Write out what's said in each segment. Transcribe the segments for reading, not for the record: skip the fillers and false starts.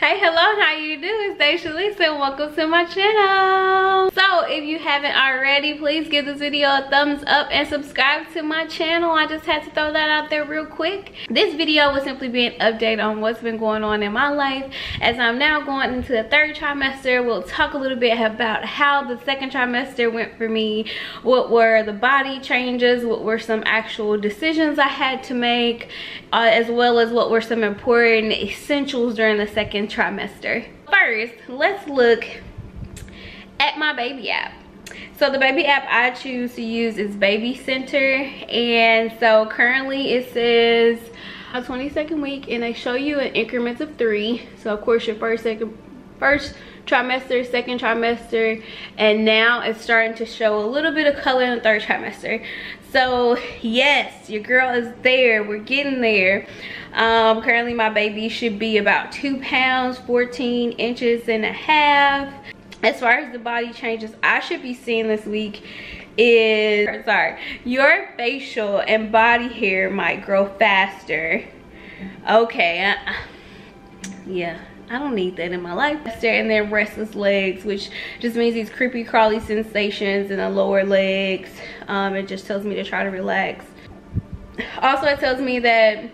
Hey, hello, how you doing? It's Shalisa and welcome to my channel. So if you haven't already, please give this video a thumbs up and subscribe to my channel. I just had to throw that out there real quick. This video will simply be an update on what's been going on in my life as I'm now going into the third trimester. We'll talk a little bit about how the second trimester went for me, what were the body changes, what were some actual decisions I had to make, as well as what were some important essentials during the second trimester. First, let's look at my baby app. So the baby app I choose to use is Baby Center, and so currently it says a 22nd week and they show you in increments of 3. So of course your first trimester, second trimester, and now it's starting to show a little bit of color in the third trimester. So yes, your girl is there. We're getting there. Currently my baby should be about 2 pounds 14 inches and a half. As far as the body changes I should be seeing this week is, your facial and body hair might grow faster. Okay, yeah, I don't need that in my life. And then restless legs, which just means these creepy crawly sensations in the lower legs. It just tells me to try to relax. Also, it tells me that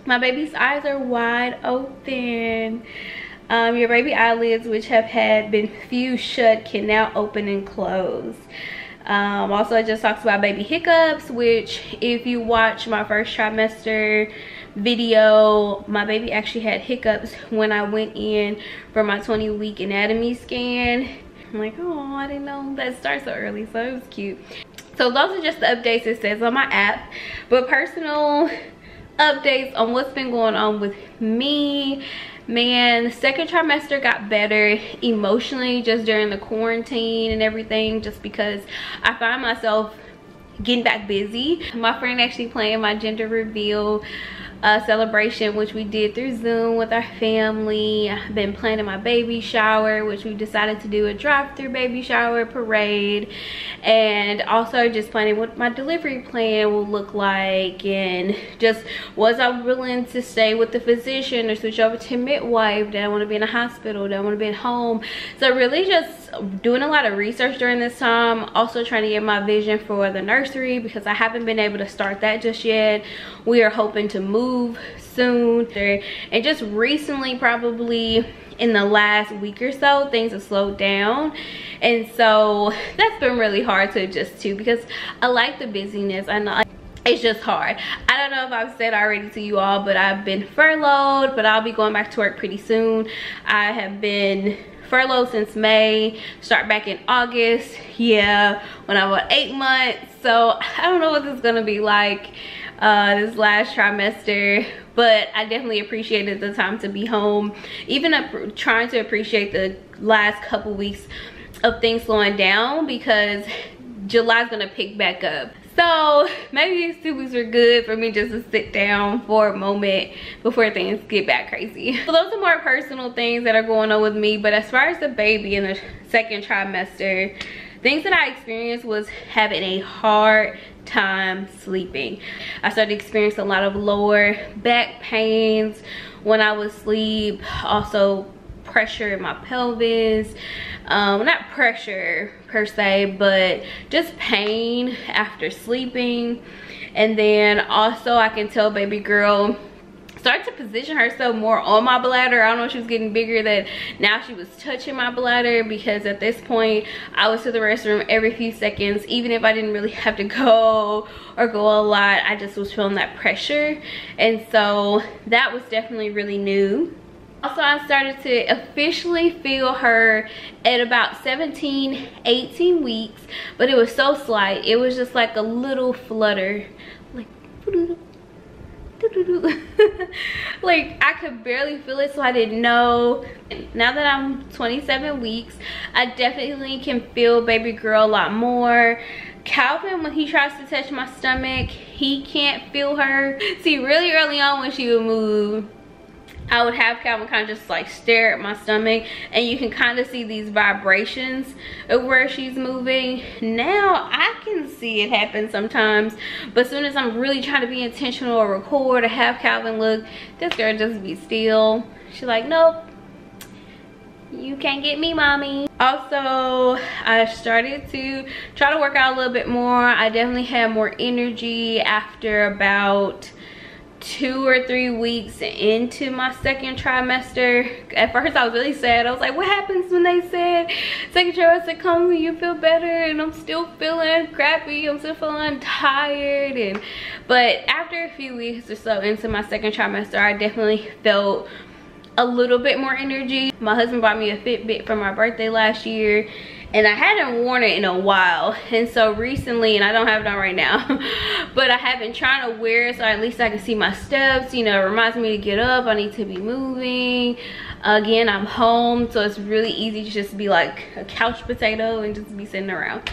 my baby's eyes are wide open. Your baby eyelids, which have been fused shut, can now open and close. Also, it just talks about baby hiccups, which if you watch my first trimester video, my baby actually had hiccups when I went in for my 20-week anatomy scan. I'm like, oh, I didn't know that starts so early, so it was cute. So those are just the updates it says on my app, but personal updates on what's been going on with me. Man, the second trimester got better emotionally just during the quarantine and everything, just because I find myself getting back busy. My friend actually planned my gender reveal celebration, which we did through Zoom with our family. I've been planning my baby shower, which we decided to do a drive-through baby shower parade, and also just planning what my delivery plan will look like, and just was I willing to stay with the physician or switch over to midwife? Did I want to be in a hospital? Did I want to be at home? So really just doing a lot of research during this time. Also trying to get my vision for the nursery because I haven't been able to start that just yet. We are hoping to move soon, and just recently, probably in the last week or so, things have slowed down, and so that's been really hard to adjust to because I like the busyness. I know it's just hard. I don't know if I've said already to you all, but I've been furloughed, but I'll be going back to work pretty soon. I have been furloughed since May, start back in August, yeah, when I was 8 months. So I don't know what this is gonna be like this last trimester, but I definitely appreciated the time to be home, even trying to appreciate the last couple weeks of things slowing down because July's gonna pick back up. So maybe these 2 weeks were good for me just to sit down for a moment before things get back crazy. So those are more personal things that are going on with me, but as far as the baby in the second trimester, things that I experienced was having a hard time sleeping. I started experiencing a lot of lower back pains when I was asleep, also pressure in my pelvis, not pressure per se, but just pain after sleeping. And then also I can tell baby girl started to position herself more on my bladder. I don't know if she was getting bigger, that now she was touching my bladder, because at this point I was to the restroom every few seconds. Even if I didn't really have to go or go a lot, I just was feeling that pressure, and so that was definitely really new. Also, I started to officially feel her at about 17, 18 weeks, but it was so slight. It was just like a little flutter, like like I could barely feel it, so I didn't know. Now that I'm 27 weeks, I definitely can feel baby girl a lot more. Calvin, when he tries to touch my stomach, he can't feel her. See, really early on when she would move, I would have Calvin kind of just like stare at my stomach, and you can kind of see these vibrations of where she's moving. Now I can see it happen sometimes, but as soon as I'm really trying to be intentional or record or have Calvin look, this girl just be still. She's like, nope, You can't get me, mommy. Also, I started to try to work out a little bit more. I definitely had more energy after about 2 or 3 weeks into my second trimester. At first I was really sad. I was like, what happens when they said second trimester comes when you feel better? And I'm still feeling crappy, I'm still feeling tired. But after a few weeks or so into my second trimester, I definitely felt a little bit more energy. My husband bought me a Fitbit for my birthday last year, and I hadn't worn it in a while. And so recently, and I don't have it on right now, but I have been trying to wear it so at least I can see my steps. You know, it reminds me to get up. I need to be moving. Again, I'm home, so it's really easy to just be like a couch potato and just be sitting around.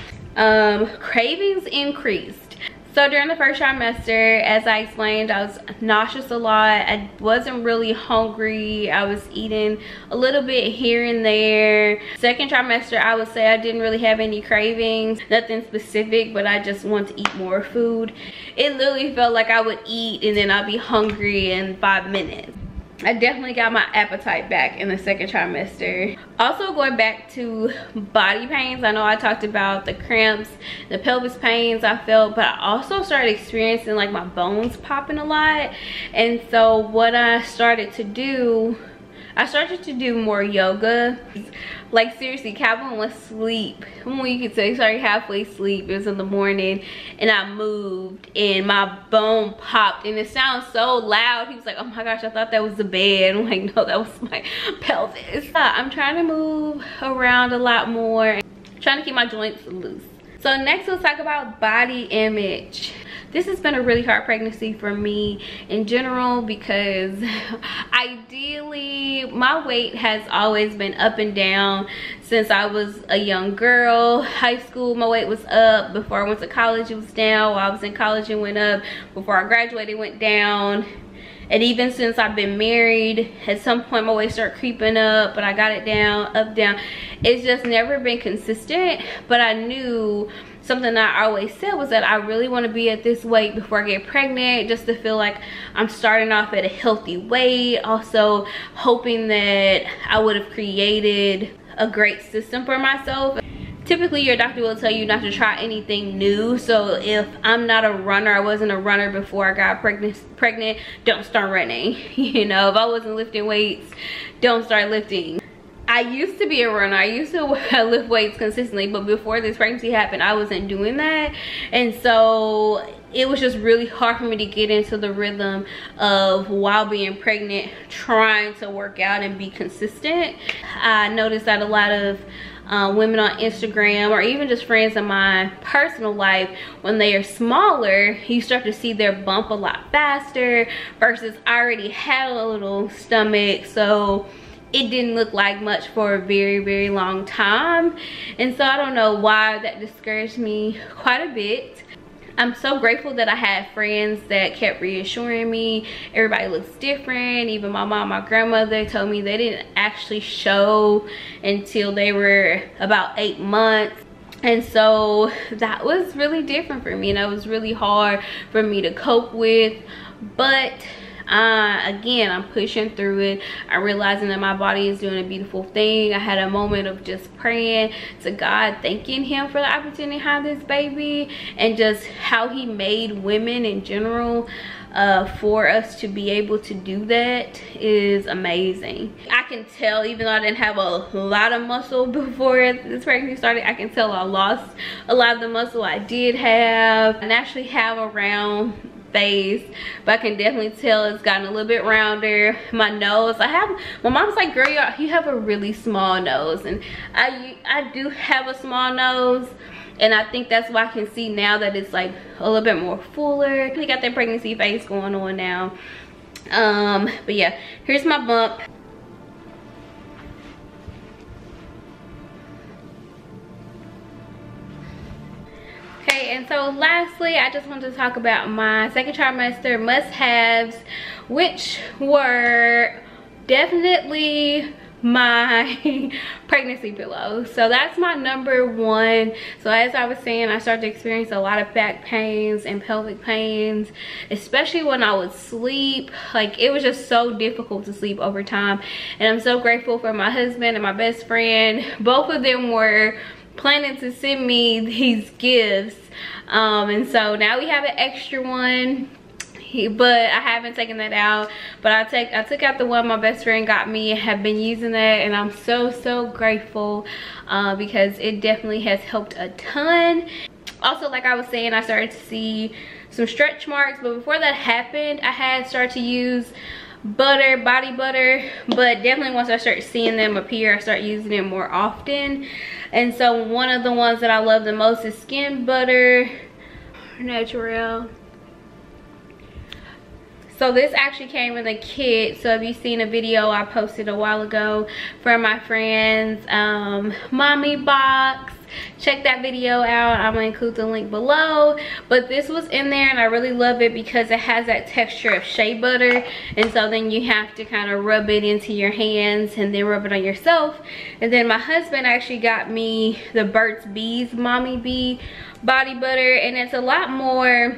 Cravings increased. So during the first trimester, as I explained, I was nauseous a lot. I wasn't really hungry. I was eating a little bit here and there. Second trimester, I would say I didn't really have any cravings, nothing specific, but I just wanted to eat more food. It literally felt like I would eat and then I'd be hungry in 5 minutes. I definitely got my appetite back in the second trimester. Also, going back to body pains, I know I talked about the cramps, the pelvis pains I felt, but I also started experiencing like my bones popping a lot. And so what I started to do more yoga. Like seriously, Calvin was asleep. When you could say, sorry, halfway asleep. It was in the morning, and I moved, and my bone popped, and it sounds so loud. He was like, "Oh my gosh, I thought that was the bed." I'm like, "No, that was my pelvis." I'm trying to move around a lot more, trying to keep my joints loose. So next, let's talk about body image. This has been a really hard pregnancy for me in general because ideally my weight has always been up and down since I was a young girl. High school, my weight was up. Before I went to college, it was down. While I was in college, it went up. Before I graduated, it went down. And even since I've been married, at some point my weight started creeping up, but I got it down, up, down. It's just never been consistent, but I knew something that I always said was that I really want to be at this weight before I get pregnant, just to feel like I'm starting off at a healthy weight. Also hoping that I would have created a great system for myself. Typically your doctor will tell you not to try anything new. So if I'm not a runner, I wasn't a runner before I got pregnant, don't start running. You know, if I wasn't lifting weights, don't start lifting. I used to be a runner. I used to lift weights consistently, but before this pregnancy happened, I wasn't doing that. And so it was just really hard for me to get into the rhythm of, while being pregnant, trying to work out and be consistent. I noticed that a lot of women on Instagram, or even just friends in my personal life, when they are smaller, you start to see their bump a lot faster, versus I already had a little stomach, so it didn't look like much for a very, very long time. And so I don't know why that discouraged me quite a bit. I'm so grateful that I had friends that kept reassuring me everybody looks different. Even my mom, my grandmother told me they didn't actually show until they were about 8 months. And so that was really different for me, and that was really hard for me to cope with. But again, I'm pushing through it. I'm realizing that my body is doing a beautiful thing. I had a moment of just praying to God, thanking him for the opportunity to have this baby, and just how he made women in general. For us to be able to do that is amazing. I can tell, even though I didn't have a lot of muscle before this pregnancy started, I can tell I lost a lot of the muscle I did have. I naturally have a round face, but I can definitely tell it's gotten a little bit rounder. My nose, my mom's like, girl, you have a really small nose, and I do have a small nose. And I think that's why I can see now that it's like a little bit more fuller. We got that pregnancy face going on now. But yeah, here's my bump. Okay, and so lastly, I just want to talk about my second trimester must-haves, which were definitely my pregnancy pillow. So that's my number one. So as I was saying, I started to experience a lot of back pains and pelvic pains, especially when I would sleep. Like, it was just so difficult to sleep over time. And I'm so grateful for my husband and my best friend. Both of them were planning to send me these gifts, and so now we have an extra one. But I haven't taken that out, but I took out the one my best friend got me and have been using that, and I'm so grateful because it definitely has helped a ton. Also, like I was saying, I started to see some stretch marks, but before that happened, I had started to use body butter, but definitely once I start seeing them appear, I start using it more often. And so one of the ones that I love the most is Skin Butter Natural. So this actually came in a kit. So if you've seen a video I posted a while ago for my friend's mommy box, check that video out. I'm gonna include the link below. But this was in there, and I really love it because it has that texture of shea butter, and so then you have to kind of rub it into your hands and then rub it on yourself. And then my husband actually got me the Burt's Bees Mommy Bee body butter, and it's a lot more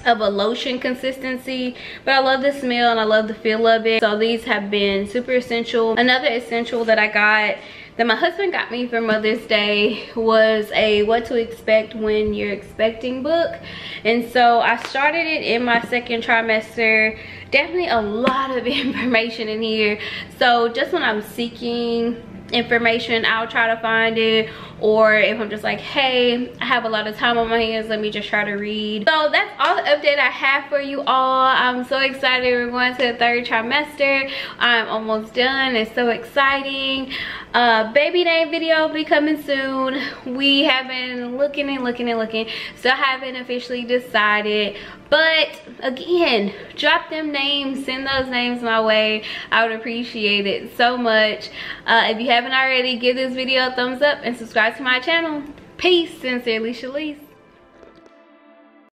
of a lotion consistency, but I love the smell and I love the feel of it. So these have been super essential. Another essential that I got, that my husband got me for Mother's Day, was a What to Expect When You're Expecting book. And so I started it in my second trimester. Definitely a lot of information in here. So just when I'm seeking information, I'll try to find it, or if I'm just like, hey, I have a lot of time on my hands, let me just try to read. So that's all the update I have for you all. I'm so excited. We're going to the third trimester. I'm almost done. It's so exciting. Baby name video will be coming soon. We have been looking and looking, still haven't officially decided, but again, drop them names, send those names my way. I would appreciate it so much. If you haven't already, give this video a thumbs up and subscribe to my channel. Peace. Sincerely, Shalise.